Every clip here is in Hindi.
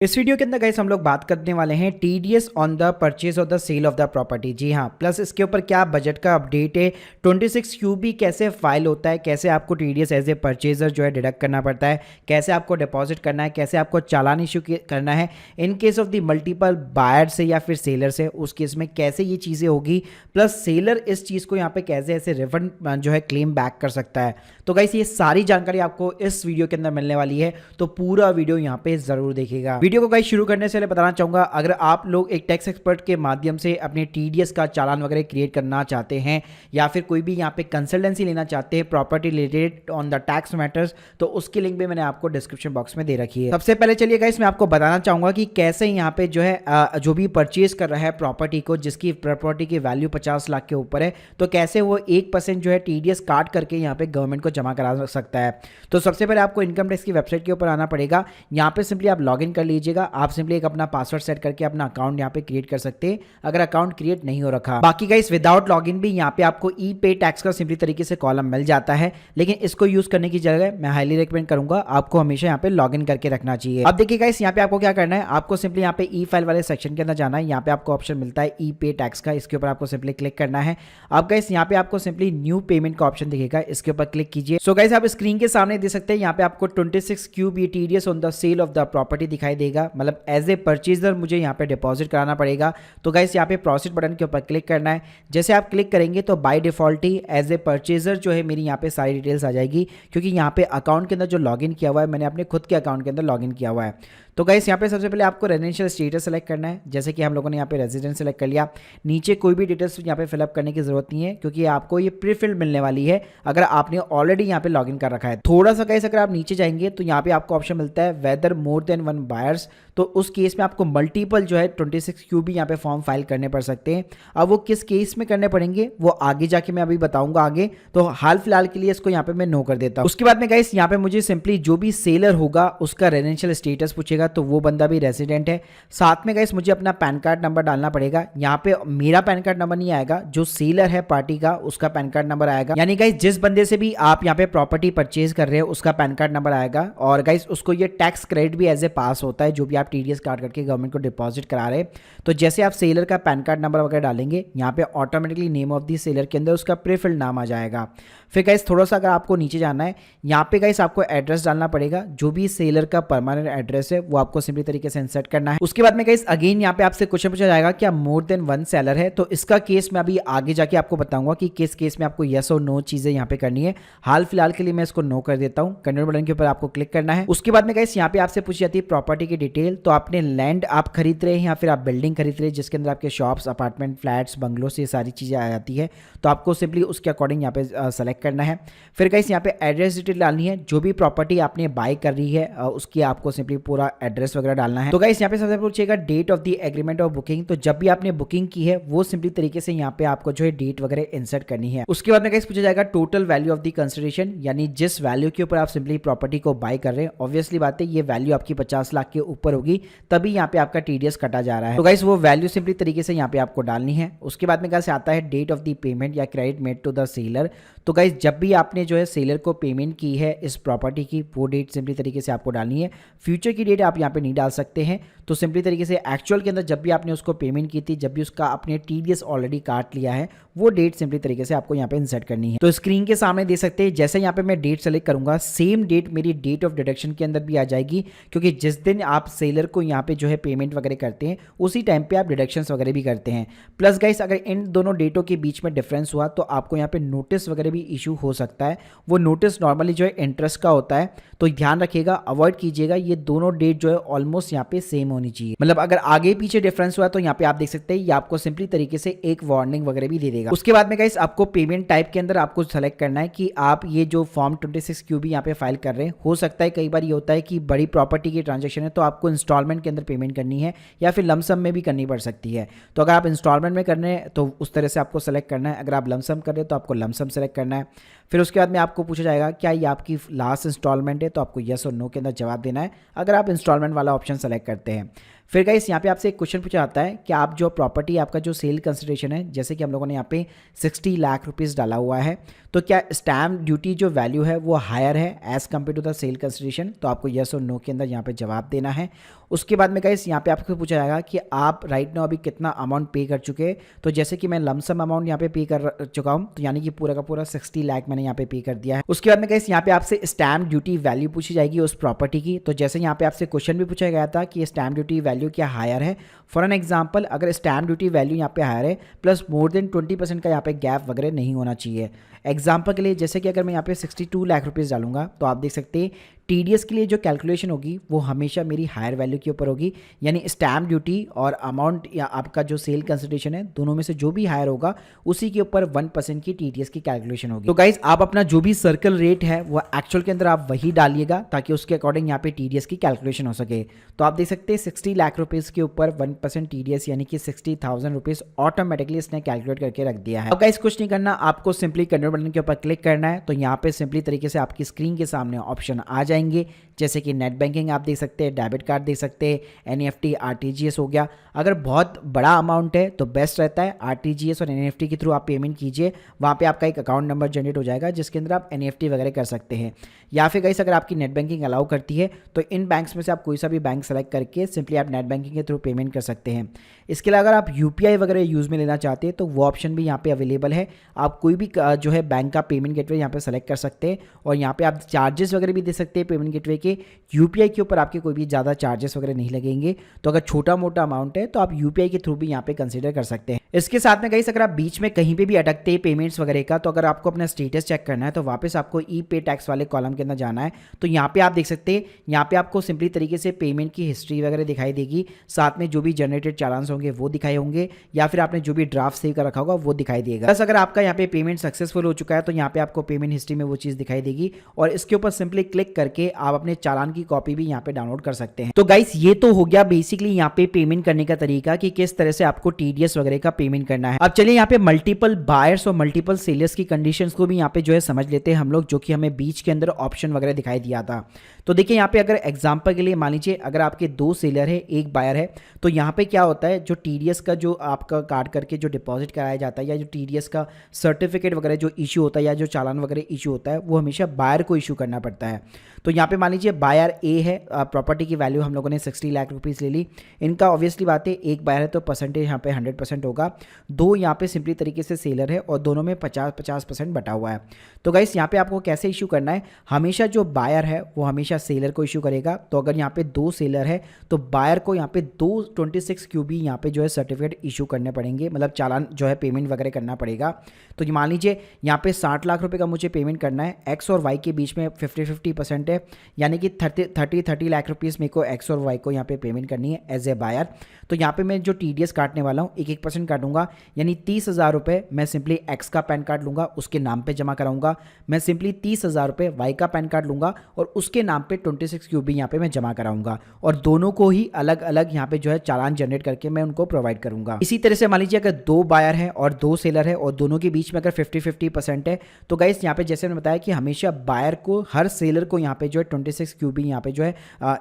इस वीडियो के अंदर गाइस हम लोग बात करने वाले हैं TDS on the purchase of the sale of the property. जी हाँ, प्लस इसके ऊपर क्या बजट का अपडेट है, 26 क्यूबी कैसे फाइल होता है, कैसे आपको टीडीएस एज ए परचेजर जो है डिडक्ट करना पड़ता है, कैसे आपको डिपॉजिट करना है, कैसे आपको चालान इशू करना है in case of the multiple buyer से या फिर सेलर से, उस केस में कैसे ये चीज़ें होगी, प्लस सेलर इस चीज़ को यहाँ पे कैसे ऐसे रिफंड जो है क्लेम बैक कर सकता है। तो गाइस ये सारी जानकारी आपको इस वीडियो के अंदर मिलने वाली है, तो पूरा वीडियो यहाँ पे जरूर देखिएगा। वीडियो को गाइस शुरू करने से पहले बताना चाहूंगा, अगर आप लोग एक टैक्स एक्सपर्ट के माध्यम से अपने टीडीएस का चालान वगैरह क्रिएट करना चाहते हैं या फिर कोई भी यहाँ पे कंसल्टेंसी लेना चाहते हैं property related on the tax matters, तो उसकी लिंक भी मैंने आपको डिस्क्रिप्शन बॉक्स में दे रखी है। सबसे पहले चलिए गाइस मैं आपको बताना चाहूंगा कि कैसे यहाँ पे जो है जो भी परचेज कर रहा है प्रॉपर्टी को, जिसकी प्रॉपर्टी की वैल्यू 50 लाख के ऊपर है, तो कैसे वो 1% जो है टीडीएस काट करके यहाँ पे गवर्नमेंट को जमा करा सकता है। तो सबसे पहले आपको इनकम टैक्स की वेबसाइट के ऊपर आना पड़ेगा। यहाँ पे सिंपली आप लॉग इन कर लीजिएगा। आप सिंपली एक अपना पासवर्ड सेट करके अपना अकाउंट यहाँ पे क्रिएट कर सकते हैं अगर अकाउंट क्रिएट नहीं हो रखा। बाकी गाइस विदाउट लॉगिन भी यहाँ पे आपको ई पे टैक्स का सिंपली तरीके से कॉलम मिल जाता है, लेकिन इसको यूज करने की जगह मैं हाईली रिकमेंड करूंगा आपको हमेशा यहाँ पे लॉग इन करके रखना चाहिए। अब देखिए गाइस यहाँ पे आपको क्या करना है, आपको सिंपली यहाँ पे ई फाइल वाले सेक्शन के अंदर जाना है। यहाँ पे आपको ऑप्शन मिलता है ई पे टैक्स का, इसके ऊपर आपको सिंपली क्लिक करना है। अब गाइस यहाँ पे आपको सिंपली न्यू पेमेंट का ऑप्शन दिखेगा, इसके ऊपर क्लिक कीजिए। सो गाइस आप स्क्रीन के सामने देख सकते हैं यहाँ पे आपको 26 QB TDS on the sale of the property दिखाई देगा, मतलब एज ए परचेजर मुझे यहाँ पे डिपॉजिट कराना पड़ेगा। तो गाइस यहाँ पे प्रोसीड बटन के ऊपर क्लिक करना है। जैसे आप क्लिक करेंगे तो बाय डिफॉल्ट ही एज ए परचेजर जो है मेरी यहाँ पे सारी डिटेल्स आ जाएगी, क्योंकि यहाँ पे अकाउंट के अंदर जो लॉगिन किया हुआ है मैंने अपने खुद के अकाउंट के अंदर लॉगिन किया हुआ है। तो गाइस यहाँ पे सबसे पहले आपको रेजिडेंशियल स्टेटस सेलेक्ट करना है, जैसे कि हम लोगों ने यहाँ पे रेजिडेंस सेलेक्ट कर लिया। नीचे कोई भी डिटेल्स यहाँ पे फिलअप करने की जरूरत नहीं है, क्योंकि आपको ये प्री फिल्ड मिलने वाली है अगर आपने ऑलरेडी यहाँ पे लॉगिन कर रखा है। थोड़ा सा गाइस अगर आप नीचे जाएंगे तो यहाँ पे आपको ऑप्शन मिलता है वेदर मोर देन 1 बायर्स, तो उस केस में आपको मल्टीपल जो है 26 क्यूबी यहाँ पे फॉर्म फाइल करने पड़ सकते हैं। अब वो किस केस में करने पड़ेंगे वो आगे जाके मैं अभी बताऊंगा आगे, तो हाल फिलहाल के लिए इसको यहाँ पे मैं नो कर देता हूँ। उसके बाद में गाइस यहाँ पे मुझे सिंपली जो भी सेलर होगा उसका रेजिडेंशियल स्टेटस पूछेगा, तो वो बंदा भी रेजिडेंट है। साथ में गाइस मुझे अपना पैन कार्ड नंबर डालना पड़ेगा। यहाँ पे मेरा पैन कार्ड नंबर नहीं आएगा, जो सेलर है पार्टी का उसका पैन कार्ड नंबर आएगा। यानी गाइस जिस बंदे से भी आप यहाँ पे प्रॉपर्टी परचेज कर रहे हो उसका पैन कार्ड नंबर आएगा, और गाइस उसको ये टैक्स क्रेडिट भी एज ए पास होता है जो भी आप टीडीएस काट करके गवर्नमेंट को डिपॉजिट करा रहे। तो जैसे आप सेलर का पैन कार्ड नंबर वगैरह डालेंगे यहाँ पे automatically name of the seller के अंदर उसका प्रीफिल्ड नाम आ जाएगा। फिर गाइस थोड़ा सा अगर आपको नीचे जाना है, यहाँ पे गाइस आपको एड्रेस डालना पड़ेगा, जो भी सेलर का परमानेंट एड्रेस है वो आपको सिंपली तरीके से इंसर्ट करना है। उसके बाद में गाइस अगेन यहाँ पे आपसे क्वेश्चन पूछा जाएगा क्या मोर देन 1 सेलर है, तो इसका केस मैं अभी आगे जाके आपको बताऊंगा कि किस केस में आपको यस और नो चीजें यहाँ पे करनी है। हाल फिलहाल के लिए मैं इसको नो कर देता हूँ। कंटिन्यू बटन के ऊपर आपको क्लिक करना है। उसके बाद में गाइस यहाँ पे आपसे पूछी जाती है प्रॉपर्टी की डिटेल, तो आपने लैंड आप खरीद रहे हैं या फिर आप बिल्डिंग खरीद रहे हैं जिसके अंदर आपके शॉप्स, अपार्टमेंट, फ्लैट्स, बंगलोस ये सारी चीजें आ जाती है, तो आपको सिंपली उसके अकॉर्डिंग यहाँ पे सेलेक्ट करना है। फिर गाइस यहाँ पे एड्रेस डिटेल डालनी है, जो भी प्रॉपर्टी आपने बाय कर रही है उसकी आपको सिंपली पूरा एड्रेस वगैरह डालना है। तो गाइस यहाँ पे सबसे पूछेगा date of the agreement of booking, तो जब भी आपने बुकिंग की है वो सिंपली तरीके से यहाँ पे आपको जो है डेट वगैरह इंसर्ट करनी है। उसके बाद में गाइस पूछा जाएगा total value of the consideration, यानी जिस वैल्यू के ऊपर आप सिंपली प्रॉपर्टी को बाय कर रहे हैं, ऑब्वियसली बात है ये वैल्यू आपकी 50 लाख के ऊपर होगी तभी यहाँ पे आपका टीडीएस कटा जा रहा है। तो गाइस वो वैल्यू सिंपली तरीके से यहाँ पे आपको डालनी है। उसके बाद में कैसे आता है डेट ऑफ द पेमेंट या credit made to the seller, तो गाइस जब भी आपने जो है सेलर को पेमेंट की है इस प्रॉपर्टी की वो डेट सिंपली तरीके से आपको डालनी है। फ्यूचर की डेट आप यहाँ पे नहीं डाल सकते हैं, तो सिंपली तरीके से एक्चुअल के अंदर जब भी आपने उसको पेमेंट की थी, जब भी उसका आपने टीडीएस ऑलरेडी काट लिया है वो डेट सिंपली तरीके से आपको यहाँ पे इंसर्ट करनी है। तो स्क्रीन के सामने देख सकते हैं जैसे यहाँ पे मैं डेट सेलेक्ट करूंगा सेम डेट मेरी डेट ऑफ डिडक्शन के अंदर भी आ जाएगी, क्योंकि जिस दिन आप सेलर को यहाँ पे जो है पेमेंट वगैरह करते हैं उसी टाइम पे आप डिडक्शंस वगैरह भी करते हैं। प्लस गाइस अगर इन दोनों डेटों के बीच में डिफरेंस हुआ तो आपको यहाँ पे नोटिस वगैरह भी इशू हो सकता है। वो नोटिस नॉर्मली जो है इंटरेस्ट का होता है, तो ध्यान रखिएगा, अवॉइड कीजिएगा, ये दोनों डेट जो है ऑलमोस्ट यहाँ पे सेम होनी चाहिए। मतलब अगर आगे पीछे डिफरेंस हुआ तो यहाँ पे आप देख सकते हैं ये आपको सिंपली तरीके से एक वार्निंग वगैरह भी दे देगा। उसके बाद में गाइस आपको पेमेंट टाइप के अंदर आपको सेलेक्ट करना है कि आप ये जो फॉर्म 26 क्यूबी यहाँ पे फाइल कर रहे हैं, हो सकता है कई बार ये होता है कि बड़ी प्रॉपर्टी की ट्रांजेक्शन है तो आपको इंस्टॉलमेंट के अंदर पेमेंट करनी है या फिर लमसम में भी करनी पड़ सकती है। तो अगर आप इंस्टॉलमेंट में करने हैं तो उस तरह से आपको सेलेक्ट करना है, अगर आप लमसम कर रहे हैं तो आपको लमसम सेलेक्ट करना है। फिर उसके बाद में आपको पूछा जाएगा क्या ये आपकी लास्ट इंस्टॉलमेंट है, तो आपको यस और नो के अंदर जवाब देना है अगर आप इंस्टॉलमेंट वाला ऑप्शन सेलेक्ट करते हैं। फिर गाइस यहाँ पे आपसे एक क्वेश्चन पूछा जाता है कि आप जो प्रॉपर्टी आपका जो सेल कंसिडरेशन है, जैसे कि हम लोगों ने यहाँ पे 60 लाख रुपीस डाला हुआ है, तो क्या स्टैम्प ड्यूटी जो वैल्यू है वो हायर है as compared to the sale consideration? तो आपको यस और नो के अंदर यहाँ पे जवाब देना है। उसके बाद में गाइस यहाँ पे आपको पूछा जाएगा कि आप राइट नाउ अभी कितना अमाउंट पे कर चुके हैं। तो जैसे कि मैं लमसम अमाउंट यहाँ पे पे कर चुका हूँ, तो यानी कि पूरा का पूरा 60 लाख मैंने यहाँ पे कर दिया है। उसके बाद में गाइस यहाँ पे आपसे स्टैम्प ड्यूटी वैल्यू पूछी जाएगी उस प्रॉपर्टी की। तो जैसे यहाँ पे आपसे क्वेश्चन भी पूछा गया था कि स्टैम्प ड्यूटी वैल्यू क्या हायर है। फॉर एन एग्जाम्पल, अगर स्टैम्प ड्यूटी वैल्यू यहाँ पे हायर है प्लस मोर देन 20% का यहाँ पे गैप वगैरह नहीं होना चाहिए। एग्जाम्पल के लिए जैसे कि अगर मैं यहाँ पे 62 लाख रुपीज़ डालूंगा, तो आप देख सकते हैं टीडीएस के लिए जो कैलकुलेशन होगी वो हमेशा मेरी हायर वैल्यू के ऊपर होगी, यानी स्टैम्प ड्यूटी और अमाउंट या आपका जो सेल कंसिडरेशन है दोनों में से जो भी हायर होगा उसी के ऊपर 1% की टीडीएस की कैलकुलेशन होगी। तो गाइस आप अपना जो भी सर्कल रेट है वो एक्चुअल के अंदर आप वही डालिएगा ताकि उसके अकॉर्डिंग यहाँ पे टीडीएस की कैलकुलेशन हो सके। तो आप देख सकते हैं 60 लाख रुपीज़ के ऊपर 1% टीडीएस यानी कि 60,000 रुपीज़ ऑटोमेटिकली इसने कैलकुलेट करके रख दिया है। अब गाइस कुछ नहीं करना, आपको सिंपली कन्वर्ट बटन के ऊपर क्लिक करना है। तो यहाँ पे सिंपली तरीके से आपकी स्क्रीन के सामने ऑप्शन आ जाएंगे, जैसे कि नेट बैंकिंग आप देख सकते हैं, डेबिट कार्ड देख सकते हैं, एनईएफटी आरटीजीएस हो गया। अगर बहुत बड़ा अमाउंट है तो बेस्ट रहता है आरटीजीएस और एनईएफटी के थ्रू आप पेमेंट कीजिए, वहाँ पे आपका एक अकाउंट नंबर जनरेट हो जाएगा जिसके अंदर आप एनईएफटी वगैरह कर सकते हैं। या फिर गाइस अगर आपकी नेट बैंकिंग अलाउ करती है तो इन बैंक्स में से आप कोई सा भी बैंक सेलेक्ट करके सिंपली आप नेट बैंकिंग के थ्रू पेमेंट कर सकते हैं। इसके अलावा अगर आप यूपीआई वगैरह यूज़ में लेना चाहते हैं तो वो ऑप्शन भी यहाँ पे अवेलेबल है। आप कोई भी जो है बैंक का पेमेंट गेटवे यहाँ पे सेलेक्ट कर सकते हैं और यहाँ पे आप चार्जेस वगैरह भी दे सकते हैं पेमेंट गेटवे के। यूपीआई के ऊपर आपके कोई भी ज़्यादा चार्जेस वगैरह नहीं लगेंगे। तो अगर छोटा मोटा अमाउंट है तो आप यूपीआई के थ्रू भी यहाँ पे कंसीडर कर सकते हैं। इसके साथ में गाइस अगर आप बीच में कहीं पे भी अटकते हैं पेमेंट्स वगैरह का, तो अगर आपको अपना स्टेटस चेक करना है तो वापस आपको ई पे टैक्स वाले कॉलम के अंदर जाना है। तो यहाँ पे आप देख सकते हैं, यहाँ पे आपको सिंपली तरीके से पेमेंट की हिस्ट्री वगैरह दिखाई देगी, साथ में जो भी जनरेटेड चालान्स होंगे वो दिखाए होंगे, या फिर आपने जो भी ड्राफ्ट सेव कर रखा होगा वो दिखाई देगा। बस अगर आपका यहाँ पे पेमेंट सक्सेसफुल हो चुका है तो यहाँ पे आपको पेमेंट हिस्ट्री में वो चीज़ दिखाई देगी और इसके ऊपर सिंपली क्लिक करके आप अपने चालान की कॉपी भी यहाँ पे डाउनलोड कर सकते हैं। तो गाइस ये तो हो गया बेसिकली यहाँ पे पेमेंट करने का तरीका कि किस तरह से आपको टीडीएस वगैरह का पेमेंट करना है। अब चलिए यहाँ पे मल्टीपल बायर्स और मल्टीपल सेलर्स की कंडीशंस को भी यहाँ पे जो है समझ लेते हैं हम लोग, जो कि हमें बीच के अंदर ऑप्शन वगैरह दिखाई दिया था। तो देखिए यहाँ पे अगर एग्जांपल के लिए मान लीजिए अगर आपके 2 सेलर है एक बायर है, तो यहाँ पे क्या होता है, जो टीडीएस का जो आपका काट करके जो डिपॉजिट कराया जाता है या जो टीडीएस का सर्टिफिकेट वगैरह जो इशू होता है या जो चालान वगैरह इशू होता है वो हमेशा बायर को इशू करना पड़ता है। तो यहाँ पे मान लीजिए बायर ए है, प्रॉपर्टी की वैल्यू हम लोगों ने 60 लाख रुपीज़ ले ली। इनका ऑब्वियसली बात है एक बायर है तो परसेंटेज यहाँ पे 100% होगा। 2 यहाँ पे सिंपली तरीके से सेलर है और दोनों में 50-50% बटा हुआ है। तो गाइस यहाँ पे आपको कैसे इशू करना है, हमेशा जो बायर है वो हमेशा सेलर को इशू करेगा। तो अगर यहाँ पे 2 सेलर है तो बायर को यहाँ पे 26 क्यूबी यहाँ पे जो है सर्टिफिकेट इशू करने पड़ेंगे, मतलब चालान जो है पेमेंट वगैरह करना पड़ेगा। तो मान लीजिए यहाँ पे 60 लाख रुपए का मुझे पेमेंट करना है, एक्स और वाई के बीच में 50-50% है, यानी कि 30 लाख रुपीज़ मेरे को एक्स और वाई को यहाँ पे पेमेंट करनी है एज ए बायर। तो यहाँ पे मैं जो टीडीएस काटने वाला हूँ 1% काटूंगा, यानी 30,000 रुपये मैं सिंपली एक्स का पैन कार्ड लूँगा उसके नाम पे जमा कराऊंगा। मैं सिंपली 30,000 रुपये वाई का पैन कार्ड लूँगा और उसके नाम पे 26 क्यूबी यहाँ पे मैं जमा कराऊंगा और दोनों को ही अलग अलग यहाँ पे जो है चालान जनरेट करके मैं उनको प्रोवाइड करूंगा। इसी तरह से मान लीजिए अगर 2 बायर है और 2 सेलर है और दोनों के बीच में अगर 50-50% है, तो गाइस यहाँ पे जैसे मैंने बताया कि हमेशा बायर को हर सेलर को यहाँ पे जो है 26 क्यूबी यहाँ पे जो है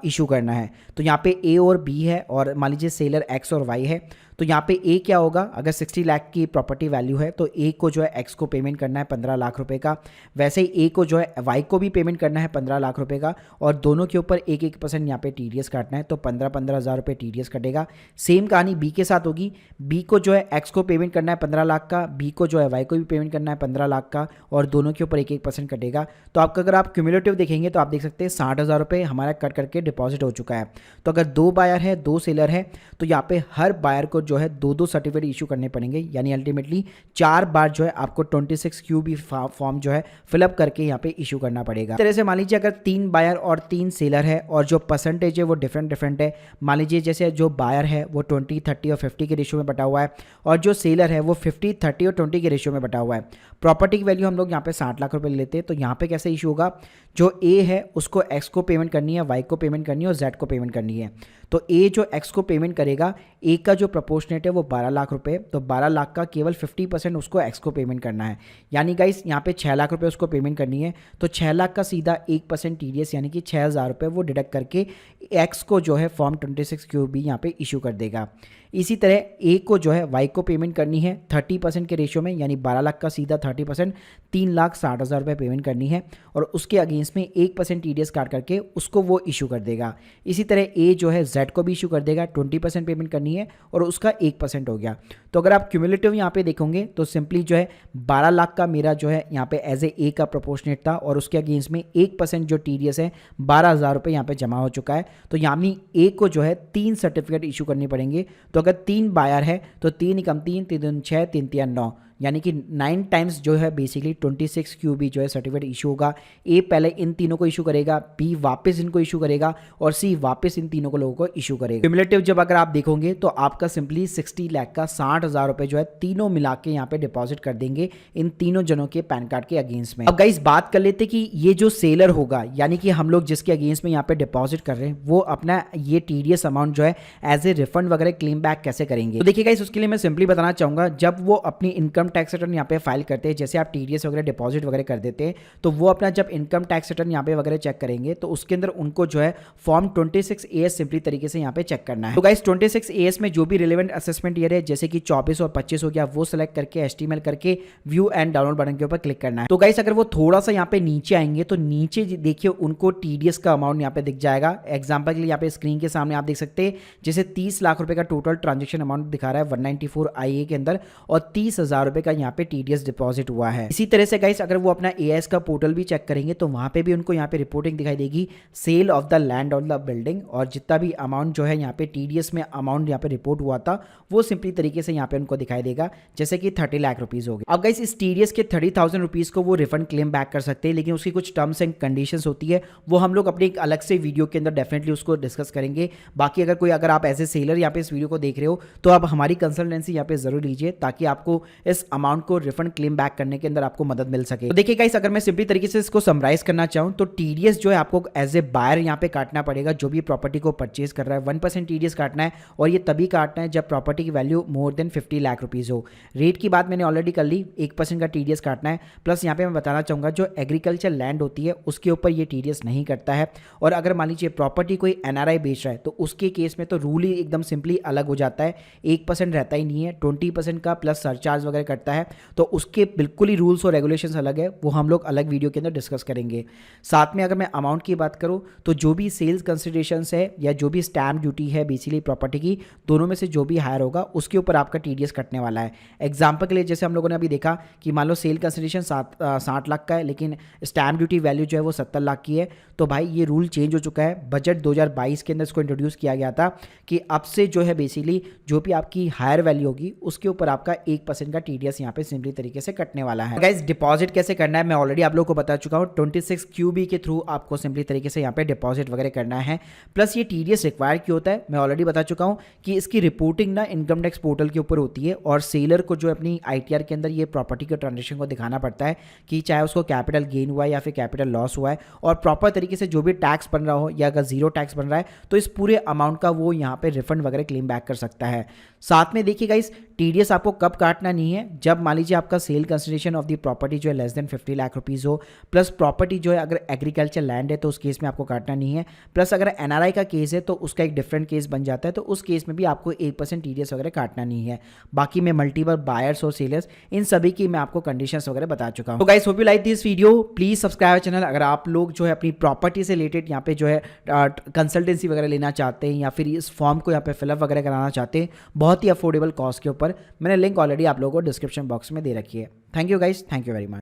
इशू करना है। तो यहाँ पे ए और बी है और मान लीजिए सेलर एक्स और वाई है। तो यहाँ पे ए क्या होगा, अगर 60 लाख की प्रॉपर्टी वैल्यू है तो ए को जो है एक्स को पेमेंट करना है 15 लाख रुपए का, वैसे ही ए को जो है वाई को भी पेमेंट करना है 15 लाख रुपए का और दोनों के ऊपर 1% यहाँ पे टीडीएस काटना है। तो 15,000 रुपये टीडीएस कटेगा। सेम कहानी बी के साथ होगी, बी को जो है एक्स को पेमेंट करना है 15 लाख का, बी को जो है वाई को भी पेमेंट करना है 15 लाख का और दोनों के ऊपर 1% कटेगा। तो आपका अगर आप क्यूमुलेटिव देखेंगे तो आप देख सकते हैं 60,000 रुपये हमारा कट करके डिपॉजिट हो चुका है। तो अगर 2 बायर है 2 सेलर है तो यहाँ पे हर बायर को जो है 2-2 सर्टिफिकेट इशू करने पड़ेंगे, यानी अल्टीमेटली 4 बार जो है आपको 26 क्यूबी फॉर्म जो है फिलअप करके यहाँ पे इशू करना पड़ेगा। इस तरह से मान लीजिए अगर 3 बायर और 3 सेलर है और जो परसेंटेज है वो डिफरेंट है, मान लीजिए जैसे जो बायर है वो 20, 30 और 50 के रेशियो में बटा हुआ है और जो सेलर है वो 50, 30 और 20 के रेशियो में बटा हुआ है। प्रॉपर्टी की वैल्यू हम लोग यहाँ पे 60 लाख रुपए लेते हैं। तो यहाँ पे कैसे इशू होगा, जो ए है उसको एक्स को पेमेंट करनी है, वाई को पेमेंट करनी है और जेड को पेमेंट करनी है। तो ए जो एक्स को पेमेंट करेगा, ए का जो प्रपोर्शनेट है वो 12 लाख रुपए, तो 12 लाख का केवल 50% उसको एक्स को पेमेंट करना है। यानी गाइस यहाँ पे 6 लाख रुपए उसको पेमेंट करनी है, तो 6 लाख का सीधा 1% TDS यानी कि 6,000 रुपये वो डिडक्ट करके एक्स को जो है फॉर्म 26 QB यहाँ पे इशू कर देगा। इसी तरह ए को जो है वाई को पेमेंट करनी है 30% के रेशियो में, यानी 12 लाख का सीधा 30% 3,60,000 रुपये पेमेंट करनी है, और उसके अगेंस्ट में 1% TDS काट करके उसको वो इशू कर देगा। इसी तरह ए जो है जेड को भी इशू कर देगा, 20% पेमेंट करनी है और उसका 1% हो गया। तो अगर आप क्यूमुलेटिव यहाँ पे देखोगे तो सिंपली जो है 12 लाख का मेरा जो है यहाँ पे एज ए का प्रोपोर्शनेट था, और उसके अगेंस्ट में 1% जो TDS है 12,000 रुपये यहाँ पे जमा हो चुका है। तो यानी ए को जो है 3 सर्टिफिकेट इशू करने पड़ेंगे। तो अगर 3 बायर है तो 3 एकम 3, 3 दूनी 6, 3 तिया 9, यानी कि 9 टाइम्स जो है बेसिकली 26 QB जो है सर्टिफिकेट इशू होगा। ए पहले इन तीनों को इशू करेगा, बी वापस इनको इशू करेगा, और सी वापस इन तीनों को लोगों को इशू करेगा। क्यूमुलेटिव जब अगर आप देखोगे तो आपका सिंपली 60 लाख का 60,000 रुपये जो है तीनों मिला के यहाँ पे डिपॉजिट कर देंगे इन तीनों जनों के पैन कार्ड के अगेंस्ट में। अब गाइस बात कर लेते कि ये जो सेलर होगा, यानी कि हम लोग जिसके अगेंस्ट में यहाँ पे डिपॉजिट कर रहे हैं, वो अपना ये TDS अमाउंट जो है एज ए रिफंड वगैरह क्लेम बैक कैसे करेंगे। तो देखिए गाइस, उसके लिए मैं सिंपली बताना चाहूंगा, जब वो अपनी इनकम टैक्स रिटर्न यहाँ पे फाइल करते हैं, जैसे आप TDS वगैरह डिपॉजिट वगैरह कर देते हैं, तो वो अपना जब इनकम टैक्स रिटर्न यहाँ पे वगैरह चेक करेंगे तो उसके अंदर उनको जो है फॉर्म 26AS सिंपली तरीके से यहाँ पे चेक करना है। तो गाइस 26AS में जो भी रिलेवेंट असेसमेंट ईयर है, जैसे कि 24 और 25 हो गया, वो सिलेक्ट करके HTML करके व्यू एंड डाउनलोड बटन के ऊपर क्लिक करना है। तो गाइस अगर वो थोड़ा सा यहाँ पे नीचे आएंगे तो नीचे देखिए उनको TDS का अमाउंट यहाँ पे दिख जाएगा। एग्जाम्पल के लिए यहाँ पे स्क्रीन के सामने आप देख सकते हैं, जैसे 30 लाख रुपए का टोटल ट्रांजेक्शन अमाउंट दिखा रहा है 194 IA के अंदर, और 30,000 रुपए का यहाँ पे TDS डिपॉजिट हुआ है। इसी तरह से गाइस अगर वो अपना AIS का पोर्टल भी चेक करेंगे तो वहां पे भी उनको यहाँ पे रिपोर्टिंग दिखाई देगी, sale of the land on the building, और जितना भी अमाउंट जो है यहाँ पे TDS में अमाउंट यहाँ पे रिपोर्ट हुआ था वो सिंपली तरीके से यहाँ पे उनको दिखाई देगा, जैसे कि 30 लाख रुपीज हो गए। अब गाइस इस TDS के 30,000 रुपीज को वो रिफंड क्लेम बैक कर सकते हैं, लेकिन उसकी कुछ टर्म्स एंड कंडीशंस होती है, वो हम लोग अपने एक अलग से वीडियो के अंदर डेफिनेटली उसको डिस्कस करेंगे। बाकी अगर आप एज ए सेलर यहाँ पे इस वीडियो को देख रहे हो तो आप हमारी कंसल्टेंसी यहाँ पे जरूर लीजिए, ताकि आपको इस अमाउंट को रिफंड क्लेम बैक करने के अंदर आपको मदद मिल सके। तो देखिए गाइस, अगर मैं सिंपली तरीके से इसको समराइज करना चाहूं तो TDS जो है आपको एज ए बायर यहाँ पे काटना पड़ेगा। जो भी प्रॉपर्टी को परचेज कर रहा है 1% TDS काटना है, और ये तभी काटना है जब प्रॉपर्टी की value more than 50 lakh rupees हो। रेट की बात मैंने ऑलरेडी कर ली, 1% का TDS काटना है। प्लस यहाँ पे मैं बताना चाहूंगा जो एग्रीकल्चर लैंड होती है उसके ऊपर ये TDS नहीं करता है। और अगर मान लीजिए प्रॉपर्टी कोई NRI बेच रहा है तो उसके केस में तो रूल ही एकदम सिंपली अलग हो जाता है, 1% रहता ही नहीं है, 20% का प्लस सरचार्ज वगैरह करता है। तो उसके बिल्कुल ही रूल्स और रेगुलेशंस अलग है, वो हम लोग अलग वीडियो के अंदर डिस्कस करेंगे। साथ में अगर मैं अमाउंट की बात करूं तो जो भी सेल्स कंसिडरेशंस है या जो भी स्टैम्प ड्यूटी है बेसिकली प्रॉपर्टी की, दोनों में से जो भी हायर होगा उसके ऊपर आपका TDS कटने वाला है। एग्जाम्पल के लिए जैसे हम लोगों ने अभी देखा कि मान लो सेल कंसिडरेशन 60 लाख का है, लेकिन स्टैम्प ड्यूटी वैल्यू जो है वो 70 लाख की है, तो भाई ये रूल चेंज हो चुका है। बजट 2022 के अंदर इसको इंट्रोड्यूस किया गया था कि अब से जो है बेसिकली जो भी आपकी हायर वैल्यू होगी उसके ऊपर आपका 1% का TDS यहाँ पे सिंपली तरीके से कटने वाला है। गाइस डिपॉजिट कैसे करना है मैं ऑलरेडी आप लोगों को बता चुका हूँ, 26 QB के थ्रू आपको सिंपली तरीके से यहाँ पे डिपॉजिट वगैरह करना है। प्लस ये TDS रिक्वायर क्यों होता है मैं ऑलरेडी बता चुका हूँ कि इसकी रिपोर्टिंग ना इनकम टैक्स पोर्टल के ऊपर होती है, और सेलर को जो अपनी ITR के अंदर ये प्रॉपर्टी के ट्रांजेक्शन को दिखाना पड़ता है कि चाहे उसको कैपिटल गेन हुआ है या फिर कैपिटल लॉस हुआ है, और प्रॉपर तरीके से जो भी टैक्स बन रहा हो या अगर जीरो टैक्स बन रहा है तो इस पूरे अमाउंट का वो यहाँ पे रिफंड वगैरह क्लेम बैक कर सकता है। साथ में देखिएगा इस TDS आपको कब काटना नहीं है, जब मान लीजिए आपका sale consideration of the property जो है लेस देन 50 लाख रुपीज हो, प्लस प्रॉपर्टी जो है अगर एग्रीकल्चर लैंड है तो उस केस में आपको काटना नहीं है, प्लस अगर NRI का केस है तो उसका एक डिफरेंट केस बन जाता है, तो उस केस में भी आपको 1% TDS वगैरह काटना नहीं है। बाकी मैं मल्टीपल बायर्स और सेलर्स इन सभी की मैं आपको कंडीशंस वगैरह बता चुका हूँ। तो guys hope you like this video, please subscribe channel. अगर आप लोग जो है अपनी प्रॉपर्टी से रिलेटेड यहाँ पे जो है कंसल्टेंसी वगैरह लेना चाहते हैं या फिर इस फॉर्म को यहाँ पे फिलअप वगैरह कराना चाहते हैं बहुत ही अफोर्डेबल कॉस्ट के ऊपर, मैंने लिंक ऑलरेडी आप लोगों को डिस्क्रिप्शन बॉक्स में दे रखी है। Thank you guys, thank you very much.